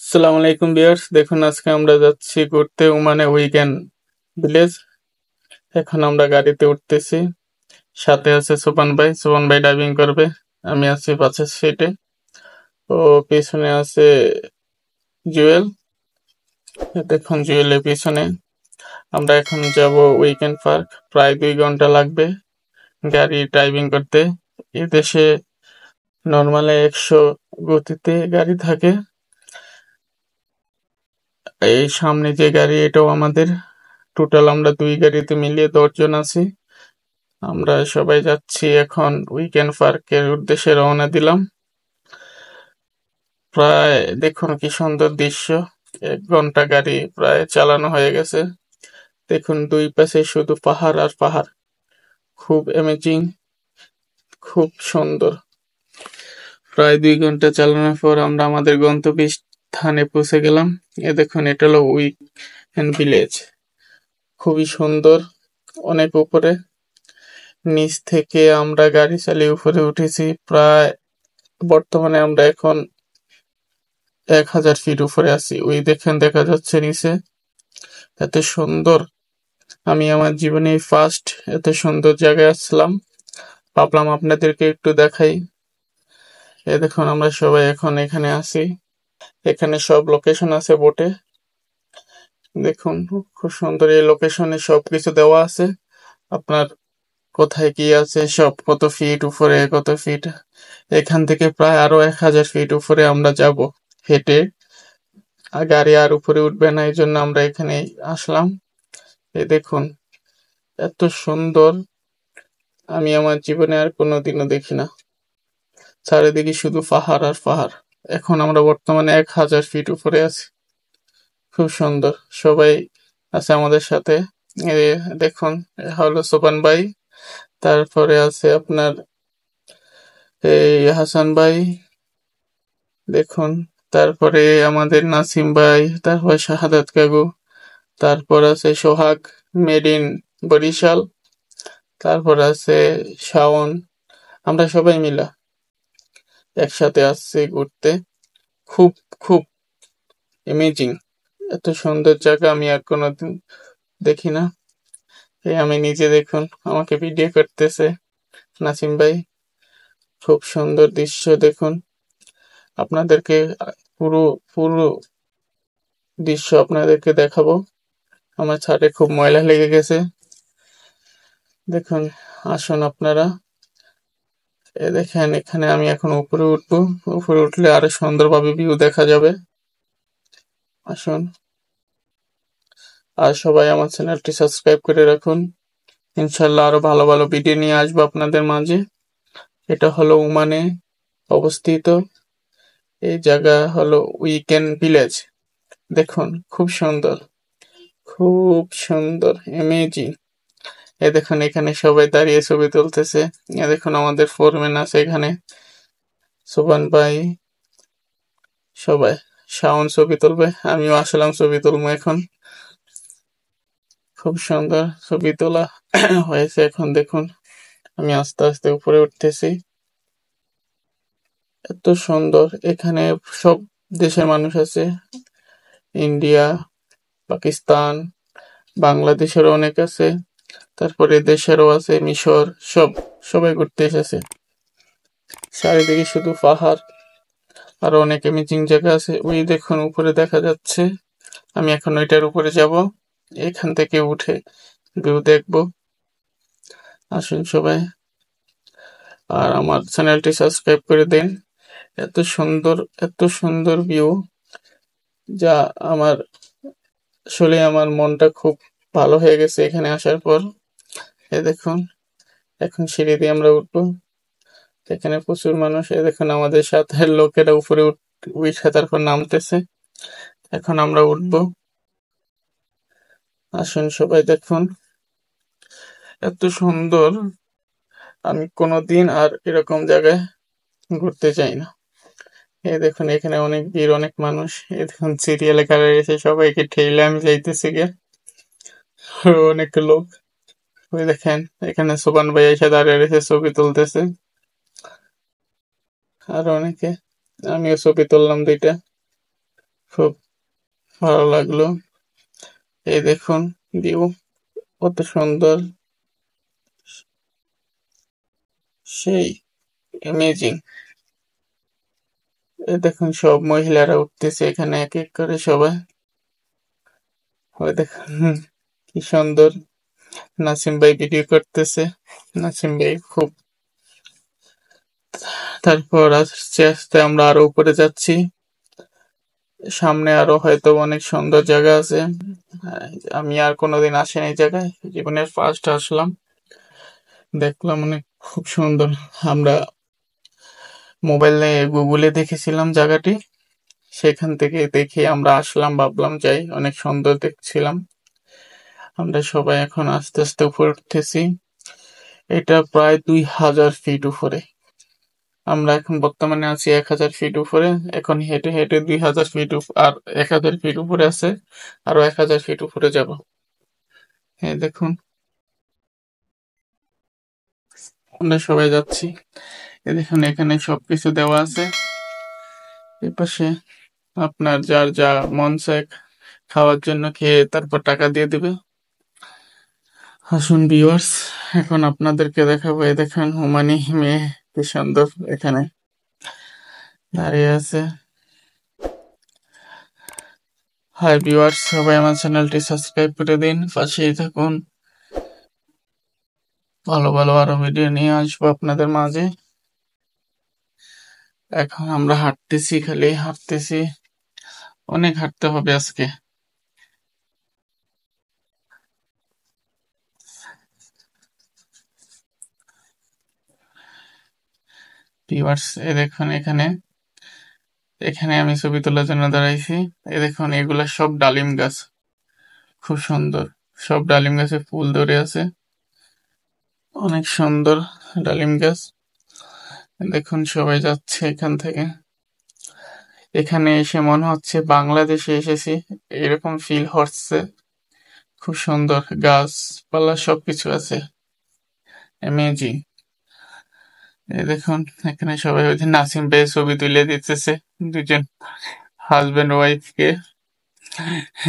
আসসালামু আলাইকুম ভিউয়ার্স, দেখুন আজকে আমরা যাচ্ছি ঘুরতে ওমানে উইকেন্ড ভিলেজ। এখন আমরা গাড়িতে উঠতেছি, সাথে আছে সোপান ভাই ড্রাইভিং করবে, আমি আছি পাশের সিটে, ও পিছনে আছে জুয়েল। দেখুন জুয়েলের পিছনে। আমরা এখন যাব উইকেন্ড পার্ক, প্রায় 2 ঘন্টা লাগবে গাড়ি ড্রাইভিং করতে। এদেশে নর্মালে 100 গতিতে গাড়ি থাকে। এই সামনে যে গাড়ি, এটাও আমাদের। টোটাল আমরা 2 গাড়িতে মিলিয়ে 10 জন আছি। আমরা সবাই যাচ্ছি এখন উইকেন্ড পার্কের উদ্দেশ্যে রওনা দিলাম। প্রায় দেখুন কি সুন্দর দৃশ্য, 1 ঘন্টা গাড়ি প্রায় চালানো হয়ে গেছে। দেখুন দুই পাশে শুধু পাহাড় আর পাহাড়, খুব অ্যামেজিং, খুব সুন্দর। প্রায় 2 ঘন্টা চালানোর পর আমরা আমাদের গন্তব্য স্থানে পৌঁছে গেলাম। দেখুন এটা হলো উইকেন্ড ভিলেজ, খুবই সুন্দর, অনেক উপরে। নিচ থেকে আমরা গাড়ি চালিয়ে উপরে উঠেছি। প্রায় বর্তমানে আমরা এখন 1000 ফিট উপরে আছি। ওই দেখেন দেখা যাচ্ছে নিচে, এত সুন্দর। আমি আমার জীবনে ফার্স্ট এত সুন্দর জায়গায় আসলাম, ভাবলাম আপনাদেরকে একটু দেখাই। দেখুন আমরা সবাই এখন এখানে আছি। এখানে সব লোকেশন আছে বোটে। দেখুন খুব সুন্দর, এই লোকেশনে সবকিছু দেওয়া আছে, আপনার কোথায় কি আছে, সব কত ফিট উপরে, কত ফিট। এখান থেকে প্রায় আরো 1000 ফিট উপরে আমরা যাব হেঁটে। আর গাড়ি আর উপরে উঠবে না, এই জন্য আমরা এখানে আসলাম। এই দেখুন এত সুন্দর, আমি আমার জীবনে আর কোনোদিনও দেখি না। চারিদিকে শুধু পাহাড় আর পাহাড়। এখন আমরা বর্তমানে 1000 ফিট উপরে আছি, খুব সুন্দর। সবাই আছে আমাদের সাথে। এ দেখুন, এ হলো সোপান ভাই, তারপরে আছে আপনার এই হাসান ভাই, দেখুন। তারপরে আমাদের নাসিম ভাই, তারপর শাহাদাত কাকু, তারপর আছে সোহাগ, মেড ইন বরিশাল, তারপর আছে শাওন। আমরা সবাই মিলা একসাথে আসছি ঘুরতে। খুব খুব অ্যামেজিং, এত সুন্দর জায়গা আমি আর কোনোদিন দেখি না। এই আমি নিজে, দেখুন আমাকে ভিডিও করতেছে নাসিম ভাই। খুব সুন্দর দৃশ্য, দেখুন আপনাদেরকে পুরো পুরো দৃশ্য আপনাদেরকে দেখাবো। আমার ছাদে খুব ময়লা লেগে গেছে, দেখুন। আসুন আপনারা, দেখেন এখানে আমি এখন উপরে উঠবো। উপরে উঠলে আরো সুন্দরভাবে ভিউ দেখা যাবে। আসুন, আর সবাই আমার চ্যানেলটি সাবস্ক্রাইব করে রাখুন। ইনশাল্লাহ আরো ভালো ভালো ভিডিও নিয়ে আসবো আপনাদের মাঝে। এটা হলো ওমানে অবস্থিত, এই জায়গা হলো উইকেন্ড ভিলেজ। দেখুন খুব সুন্দর, খুব সুন্দর, অ্যামেজিং। দেখুন এখানে সবাই দাঁড়িয়ে ছবি তুলতেছে। দেখুন আমাদের ফোরম্যান আছে এখানে, সোবান ভাই, সবাই। শাওন ছবি তুলবে, আমিও আসলাম ছবি তুলবো এখন। খুব সুন্দর ছবি তোলা হয়েছে। এখন দেখুন আমি আস্তে আস্তে উপরে উঠতেছি, এত সুন্দর। এখানে সব দেশের মানুষ আছে, ইন্ডিয়া, পাকিস্তান, বাংলাদেশেরও অনেক আছে, তারপরে দেশেরও আছে, মিশর, সবাই ঘুরতে এসেছে। চারিদিকে শুধু পাহাড়, আরো অনেক অ্যামেজিং জায়গা আছে। ওই দেখুন উপরে দেখা যাচ্ছে, আমি এখন ওইটার উপরে যাব, এখান থেকে উঠে ভিউ দেখবো। আসুন সবাই, আর আমার চ্যানেলটি সাবস্ক্রাইব করে দিন। এত সুন্দর, এত সুন্দর ভিউ, যা আমার আসলে আমার মনটা খুব ভালো হয়ে গেছে এখানে আসার পর। দেখুন এখন সিঁড়ি দিয়ে আমরা উঠবো। এখানে প্রচুর মানুষ। দেখুন আমাদের সাথে লোকেরা উপরে উঠে তারপর নামতেছে। এখন আমরা উঠবো। আসুন সবাই, দেখুন এত সুন্দর, আমি কোনোদিন আর এরকম জায়গায় ঘুরতে চাই না। এই দেখুন এখানে অনেক ভিড়, অনেক মানুষ। এই দেখুন সিরিয়ালে কারা এসে সবাইকে ঠেলে আমি যাইতেছি গে, অনেক লোক। ওই দেখেন এখানে সোবান ভাই এসে দাঁড়িয়ে রয়েছে, ছবি তুলতেছে। আর অনেকে, আমিও ছবি তুললাম 2টা। খুব ভালো লাগলো। এই দেখুন ভিউ কত সুন্দর, সেই অ্যামেজিং। এই দেখুন সব মহিলারা উঠতেছে এখানে এক এক করে সবাই। ওই দেখুন কি সুন্দর, নাসিম ভাই ভিডিও করতেছে। নাসিম ভাই খুব। তারপর আস্তে আস্তে আমরা আরো উপরে যাচ্ছি, সামনে আরো হয়তো অনেক সুন্দর জায়গা আছে। আমি আর কোনোদিন আসিনি এই জায়গায়, জীবনের ফার্স্ট আসলাম, দেখলাম অনেক খুব সুন্দর। আমরা মোবাইলে গুগলে দেখেছিলাম জায়গাটি, সেখান থেকে দেখে আমরা আসলাম, ভাবলাম যাই, অনেক সুন্দর দেখছিলাম। আমরা সবাই এখন আস্তে আস্তে উপরে উঠতেছি। এটা প্রায় 2000 ফিট উপরে। আমরা এখন বর্তমানে আছি 1000 ফিট উপরে। এখন হেঁটে হেঁটে 2000 ফিট আর 1000 ফিট উপরে আছে, আরো 1000 ফিট উপরে যাব। হ্যাঁ দেখুন আমরা সবাই যাচ্ছি। এই দেখুন এখানে সবকিছু দেওয়া আছে। এ পাশে আপনার যার যা মন চায় খাওয়ার জন্য খেয়ে তারপর টাকা দিয়ে দিবে। আসুন ভিউয়ার্স, এখন আপনাদেরকে দেখাবো। এই দেখেন হুমানি মেয়ে কি সুন্দর এখানে দাঁড়িয়ে আছে। হাই ভিউয়ার্স, সবাই আমার চ্যানেলটি সাবস্ক্রাইব করে দিন, পাশেই থাকুন। ভালো ভালো আরো ভিডিও নিয়ে আসবো আপনাদের মাঝে। এখন আমরা হাঁটতেছি, খালি হাঁটতেছি, অনেক হাঁটতে হবে আজকে। ভিউয়ার্স এই দেখুন এখানে, এখানে আমি ছবি তোলার জন্য দাঁড়াইছি। এই দেখুন এগুলা সব ডালিম গাছ, খুব সুন্দর। সব ডালিম গাছে ফুল ধরে আছে, অনেক সুন্দর ডালিম গাছ। দেখুন সবাই যাচ্ছে এখান থেকে। এখানে এসে মনে হচ্ছে বাংলাদেশে এসেছি, এরকম ফিল হচ্ছে। খুব সুন্দর গাছপালা সবকিছু আছে, অ্যামেজিং। এই দেখুন এখানে সবাই ওই যে নাসিম ভাই ছবি তুলে দিতেছে, দুজন হাজবেন্ড ওয়াইফ কে।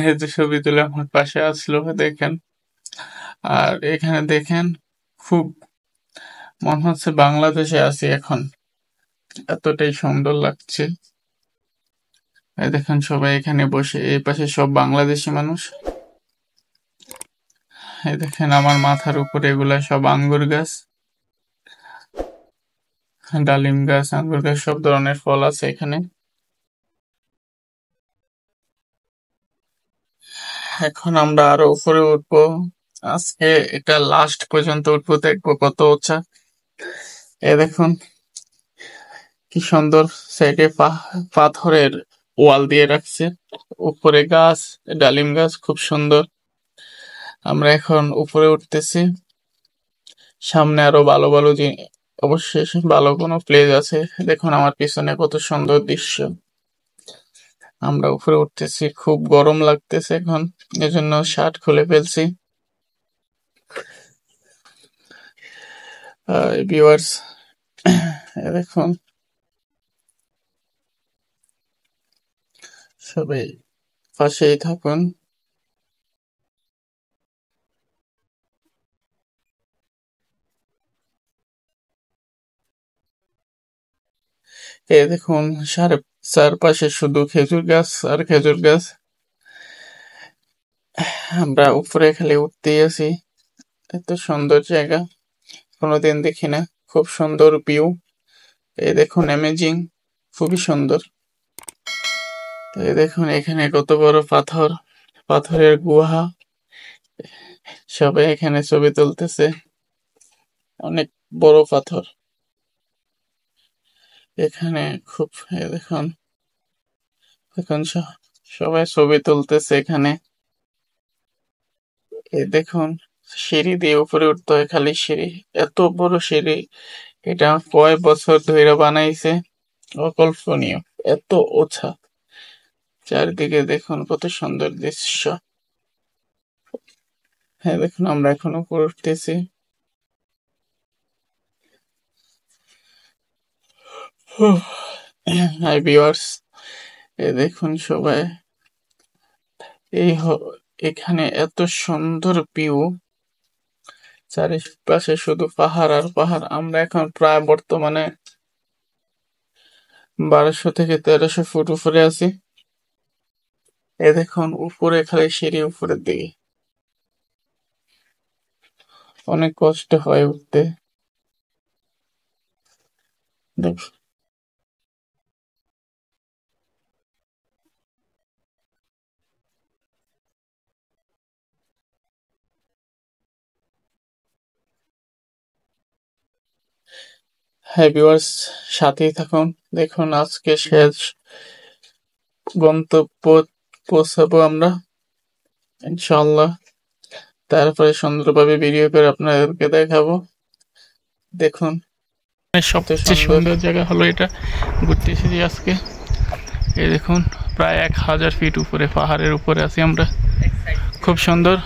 এই যে ছবি তুলে আমার পাশে আসলো, দেখেন। আর এখানে দেখেন খুব মনে হচ্ছে বাংলাদেশে আছি এখন, এতটাই সুন্দর লাগছে। এই দেখেন সবাই এখানে বসে, এই পাশে সব বাংলাদেশি মানুষ। এই দেখেন আমার মাথার উপরে এগুলা সব আঙ্গুর গাছ, ডালিম গাছ, আঙ্গুর গাছ, সব ধরনের ফল আছে এখানে। এখন আমরা আরো উপরে উঠবো, আজকে এটা লাস্ট পর্যন্ত উঠবো, দেখবো কত উঁচা। এ দেখুন কি সুন্দর, সাইডে পাথরের ওয়াল দিয়ে রাখছে, উপরে গাছ, ডালিম গাছ, খুব সুন্দর। আমরা এখন উপরে উঠতেছি, সামনে আরো ভালো ভালো অবশ্যই ভালো কোনো প্লেস আছে। দেখুন আমার পিছনে কত সুন্দর দৃশ্য। আমরা উপরে উঠতেছি, খুব গরম লাগতেছে এখন, এজন্য শার্ট খুলে ফেলছি। ভিউয়ার্স দেখুন সবাই পাশেই থাকুন। এই দেখুন চারপাশে শুধু খেজুর গাছ আর খেজুর গাছ। আমরা উপরে খালি উঠতেই আছি, এত সুন্দর জায়গা কোনোদিন দেখি না, খুব সুন্দর ভিউ। এই দেখুন অ্যামেজিং, খুবই সুন্দর। এই দেখুন এখানে কত বড় পাথর, পাথরের গুহা, সবাই এখানে ছবি তুলতেছে, অনেক বড় পাথর এখানে খুব। দেখুন দেখুন সবাই ছবি তুলতেছে এখানে। এই দেখুন সিঁড়ি দিয়ে উপরে উঠতে হয়, খালি সিঁড়ি, এত বড় সিঁড়ি, এটা কয় বছর ধরে বানাইছে, অকল্পনীয়, এত উঁচা। চারিদিকে দেখুন কত সুন্দর দৃশ্য। হ্যাঁ দেখুন আমরা এখন উপরে উঠতেছি। হাই ভিউয়ার্স, এই দেখুন সবাই, এখানে এত সুন্দর ভিউ, চারিপাশে শুধু পাহাড় আর পাহাড়। আমরা এখন প্রায় বর্তমানে 1200 থেকে 1300 ফুট উপরে আছি। এ দেখুন উপরে খালি সিঁড়ি, উপরের দিকে অনেক কষ্ট হয় উঠতে। দেখ, হ্যাঁ ভিউয়ার্স, সাথেই থাকুন। দেখুন আজকে শেষ গন্তব্য পৌঁছাবো আমরা ইনশাআল্লাহ। তারপরে সুন্দরভাবে ভিডিও করে আপনাদেরকে দেখাবো। দেখুন সবচেয়ে সুন্দর জায়গা হলো এটা, ঘুরতে এসেছি আজকে। এই দেখুন প্রায় 1000 ফিট উপরে, পাহাড়ের উপরে আছি আমরা, খুব সুন্দর।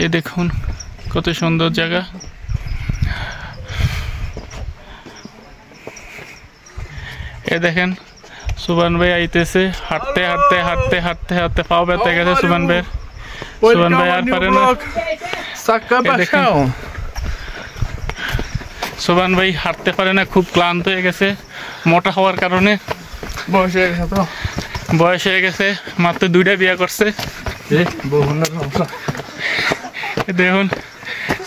এই দেখুন কত সুন্দর জায়গা। এ দেখেন সুবান ভাই আইতেছে, হাঁটতে হাঁটতে হাঁটতে হাঁটতে হাঁটতে পাও ব্যথা গেছে সুবান ভাই। সুবান ভাই আর পারে না। সুবান ভাই হাঁটতে পারে না, খুব ক্লান্ত হয়ে গেছে মোটা হওয়ার কারণে। বয়স হয়ে গেছে, মাত্র 2টা বিয়ে করছে। দেখুন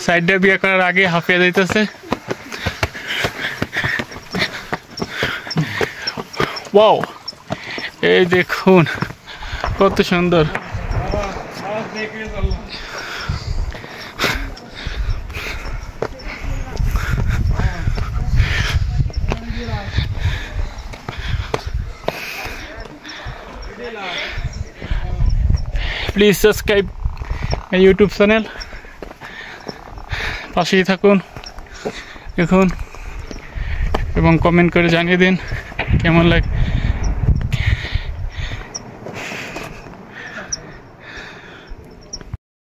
সাইডটা বিয়ে করার আগে হাঁপিয়ে যাইতেছে। ওয়াও, এই দেখুন কত সুন্দর। Please subscribe my YouTube channel, পাশেই থাকুন দেখুন, এবং কমেন্ট করে জানিয়ে দিন কেমন লাগে।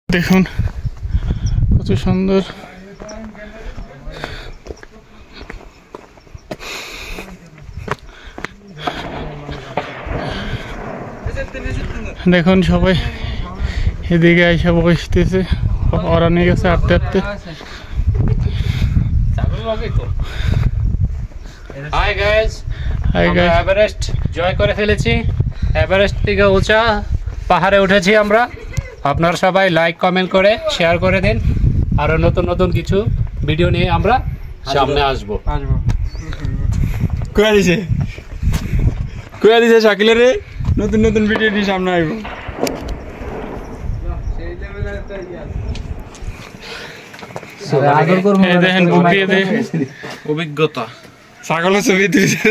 দেখুন কত সুন্দর। দেখুন সবাই এদিকে আইসা বসতেছে, ওরা নিয়ে গেছে হাঁটতে হাঁটতে। হাই গাইস, আমরা এভারেস্ট জয় করে ফেলেছি। এভারেস্ট থেকে উঁচা পাহাড়ে উঠেছি আমরা। আপনারা সবাই লাইক কমেন্ট করে শেয়ার করে দিন। আরো নতুন নতুন কিছু ভিডিও নিয়ে আমরা সামনে আসবো। কয়া দিছে শাকিলের নতুন নতুন ভিডিও নিয়ে সামনে আইব। দেখেন বুক দিয়ে দে অভিজ্ঞতা ছাগলের ছবি তুলছে।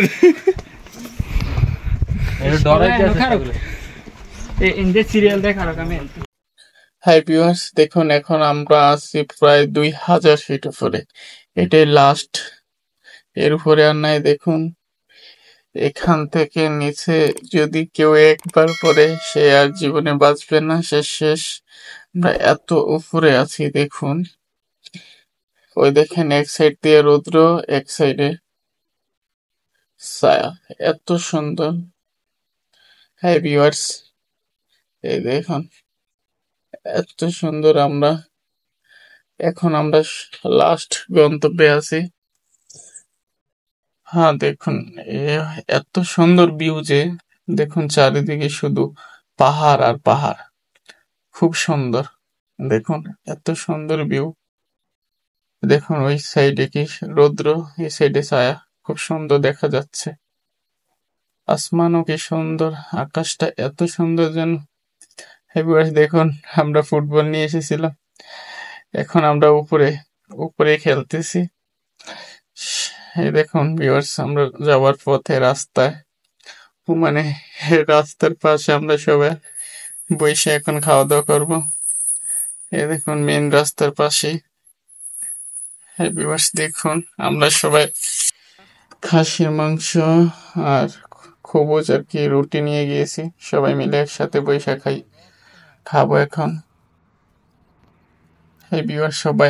হাই ভিউয়ার্স, দেখুন এখন আমরা আছি প্রায় 2000 ফিট উপরে। এটাই লাস্ট, এর উপরে আর নাই। দেখুন এখান থেকে নিচে যদি কেউ একবার পড়ে সে আর জীবনে বাঁচবে না, সে শেষ। আমরা এত উপরে আছি দেখুন। ওই দেখেন এক সাইড দিয়ে রৌদ্র, এক সাইডে ছায়া, এত সুন্দর। হাই ভিউয়ার্স, এই দেখুন এত সুন্দর। এখন আমরা লাস্ট গন্তব্যে আছি। হ্যাঁ দেখুন এত সুন্দর ভিউ যে, দেখুন চারিদিকে শুধু পাহাড় আর পাহাড়, খুব সুন্দর। দেখুন এত সুন্দর ভিউ। দেখুন ওই সাইডে কি রৌদ্র, এই সাইডে ছায়া, খুব সুন্দর দেখা যাচ্ছে। আসমানও কি সুন্দর, আকাশটা এত সুন্দর যেন। ভিউয়ার্স দেখুন আমরা ফুটবল নিয়ে এসেছিলাম, এখন আমরা উপরে উপরে খেলতেছি। এই দেখুন ভিউয়ার্স, আমরা যাওয়ার পথে রাস্তায়, মানে রাস্তার পাশে আমরা সবাই বসে এখন খাওয়া দাওয়া করবো। এই দেখুন মেন রাস্তার পাশেই। ভিউয়ার্স দেখুন আমরা সবাই খাসির মাংস আর খবুজ আর কি রুটি নিয়ে গিয়েছি, সবাই মিলে একসাথে বসে খাবো এখন। ভিউয়ার্স সবাই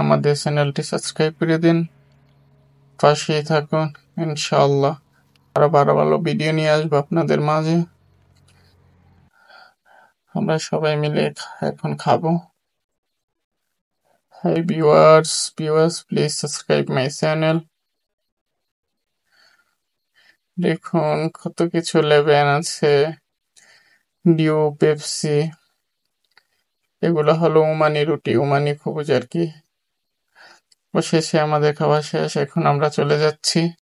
আমাদের চ্যানেলটি সাবস্ক্রাইব করে দিন, পাশেই থাকুন ইনশাআল্লাহ। আরো ভালো ভালো ভিডিও নিয়ে আসবো আপনাদের মাঝে। আমরা সবাই মিলে এখন খাবো। Hi viewers please subscribe my channel. দেখুন কত কিছু লেবেন আছে, ডিউ, পেপসি, এগুলো হলো ওমানি রুটি, ওমানি খবুজ আর কি। অবশেষে আমাদের খাওয়া শেষ, এখন আমরা চলে যাচ্ছি।